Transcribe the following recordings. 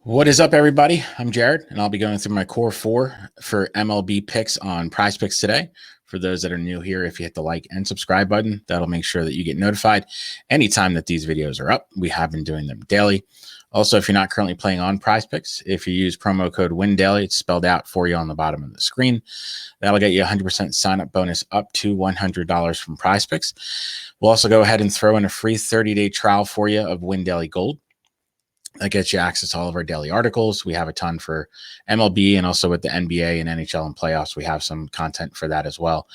What is up, everybody? I'm Jared, and I'll be going through my core four for MLB picks on PrizePicks today. For those that are new here, if you hit the like and subscribe button, that'll make sure that you get notified anytime that these videos are up. We have been doing them daily. Also, if you're not currently playing on PrizePicks, if you use promo code WINDAILY, it's spelled out for you on the bottom of the screen. That'll get you a 100% sign-up bonus up to $100 from PrizePicks. We'll also go ahead and throw in a free 30-day trial for you of WinDaily Gold. That gets you access to all of our daily articles. We have a ton for MLB, and also with the NBA and NHL and playoffs, we have some content for that as well.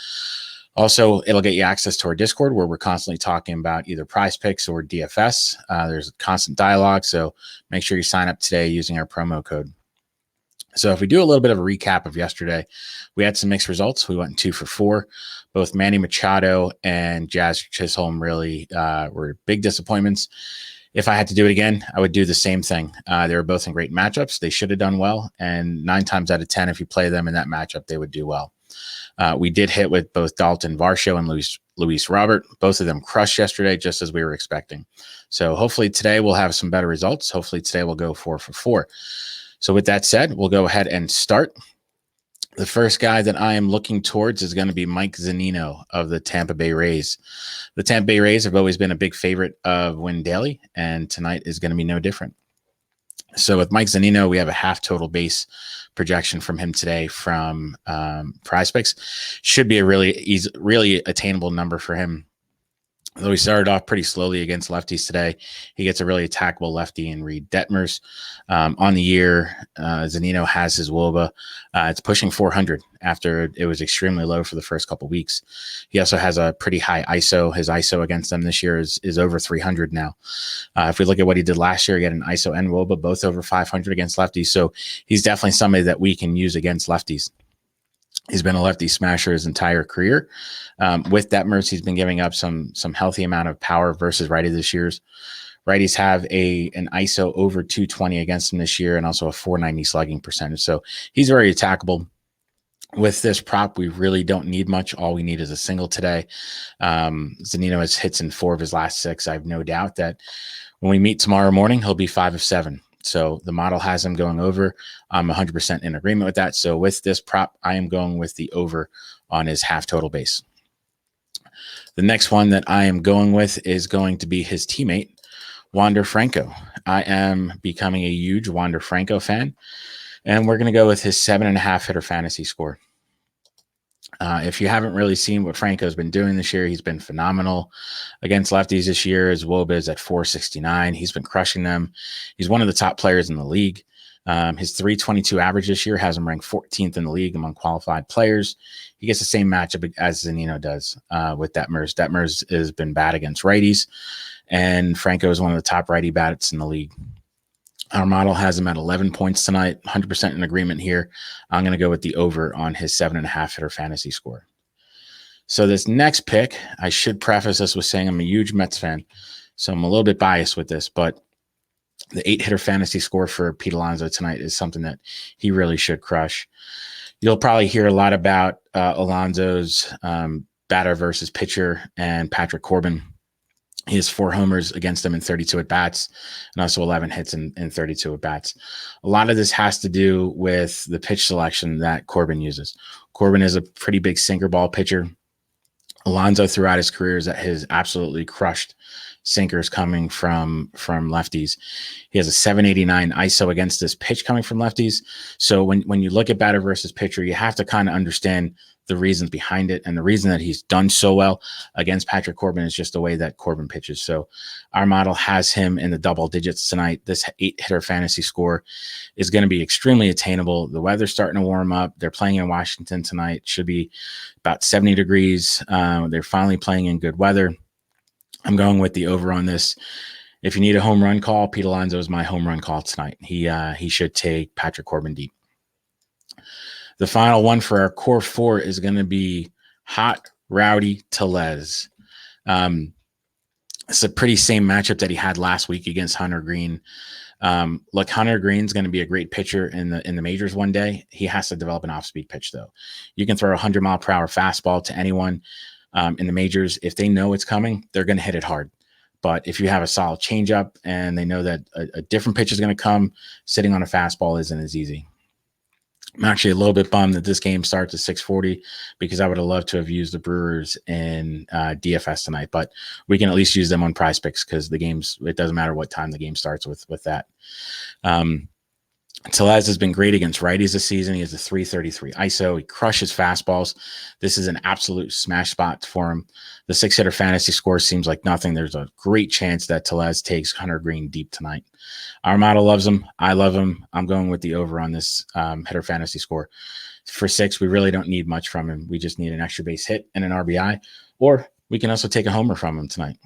Also, it'll get you access to our Discord, where we're constantly talking about either PrizePicks or DFS. There's constant dialogue, so make sure you sign up today using our promo code. So if we do a little bit of a recap of yesterday, we had some mixed results. We went 2 for 4. Both Manny Machado and Jazz Chisholm really were big disappointments. If I had to do it again, I would do the same thing. They were both in great matchups. They should have done well. And 9 times out of 10, if you play them in that matchup, they would do well. We did hit with both Dalton Varsho and Luis Robert. Both of them crushed yesterday, just as we were expecting. So hopefully today we'll have some better results. Hopefully today we'll go 4 for 4. So with that said, we'll go ahead and start. The first guy that I am looking towards is going to be Mike Zanino of the Tampa Bay Rays. The Tampa Bay Rays have always been a big favorite of WinDaily, and tonight is going to be no different. So with Mike Zanino, we have a half total base projection from him today from PrizePicks. Should be a really attainable number for him. Though he started off pretty slowly against lefties today, he gets a really attackable lefty in Reed Detmers. On the year, Zanino has his WOBA. It's pushing 400 after it was extremely low for the first couple of weeks. He also has a pretty high ISO. His ISO against them this year is over 300 now. If we look at what he did last year, he had an ISO and WOBA, both over 500 against lefties. So he's definitely somebody that we can use against lefties. He's been a lefty smasher his entire career. With Detmers, he's been giving up some healthy amount of power versus righty this year. Righties have an ISO over 220 against him this year, and also a 490 slugging percentage. So he's very attackable. With this prop, we really don't need much. All we need is a single today. Zanino has hits in 4 of his last 6. I have no doubt that when we meet tomorrow morning, he'll be 5 of 7. So the model has him going over. I'm 100% in agreement with that. So with this prop, I am going with the over on his half total base. The next one that I am going with is going to be his teammate, Wander Franco. I am becoming a huge Wander Franco fan, and we're going to go with his 7.5 hitter fantasy score. If you haven't really seen what Franco's been doing this year, he's been phenomenal against lefties this year. His WOBA is at 469. He's been crushing them. He's one of the top players in the league. His 322 average this year has him ranked 14th in the league among qualified players. He gets the same matchup as Zanino does with Detmers. Detmers has been bad against righties, and Franco is one of the top righty bats in the league. Our model has him at 11 points tonight, 100% in agreement here. I'm going to go with the over on his 7.5 hitter fantasy score. So this next pick, I should preface this with saying I'm a huge Mets fan, so I'm a little bit biased with this, but the 8 hitter fantasy score for Pete Alonso tonight is something that he really should crush. You'll probably hear a lot about Alonso's batter versus pitcher and Patrick Corbin. He has 4 homers against them in 32 at-bats and also 11 hits in 32 at-bats. A lot of this has to do with the pitch selection that Corbin uses. Corbin is a pretty big sinker ball pitcher. Alonso throughout his career has absolutely crushed sinkers coming from lefties. He has a 789 ISO against this pitch coming from lefties. So when you look at batter versus pitcher, you have to kind of understand the reasons behind it. And the reason that he's done so well against Patrick Corbin is just the way that Corbin pitches. So our model has him in the double digits tonight. This 8 hitter fantasy score is going to be extremely attainable. The weather's starting to warm up. They're playing in Washington tonight. Should be about 70 degrees. They're finally playing in good weather. I'm going with the over on this. If you need a home run call, Pete Alonso is my home run call tonight. He should take Patrick Corbin deep. The final one for our core 4 is going to be Hot Rowdy Tellez. It's a pretty same matchup that he had last week against Hunter Green. Look, Hunter Green's going to be a great pitcher in the majors one day. He has to develop an off-speed pitch, though. You can throw a 100-mile-per-hour fastball to anyone in the majors. If they know it's coming, they're going to hit it hard. But if you have a solid changeup and they know that a different pitch is going to come, sitting on a fastball isn't as easy. I'm actually a little bit bummed that this game starts at 6:40 because I would have loved to have used the Brewers in DFS tonight, but we can at least use them on PrizePicks because it doesn't matter what time the game starts with that. Tellez has been great against righties this season. He has a 333 ISO. He crushes fastballs. This is an absolute smash spot for him. The 6-hitter fantasy score seems like nothing. There's a great chance that Tellez takes Hunter Green deep tonight. Armada loves him. I love him. I'm going with the over on this hitter fantasy score. For 6, we really don't need much from him. We just need an extra base hit and an RBI, or we can also take a homer from him tonight.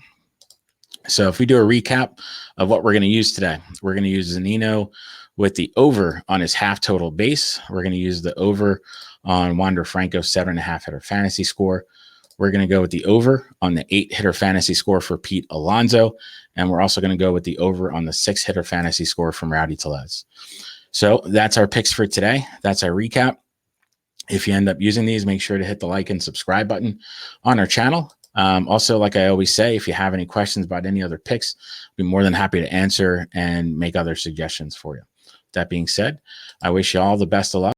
So if we do a recap of what we're going to use today, we're going to use Zanino with the over on his half total base. We're going to use the over on Wander Franco's 7.5 hitter fantasy score. We're going to go with the over on the 8-hitter fantasy score for Pete Alonso. And we're also going to go with the over on the 6-hitter fantasy score from Rowdy Tellez. So that's our picks for today. That's our recap. If you end up using these, make sure to hit the like and subscribe button on our channel. Also, like I always say, if you have any questions about any other picks, I'd be more than happy to answer and make other suggestions for you. That being said, I wish you all the best of luck.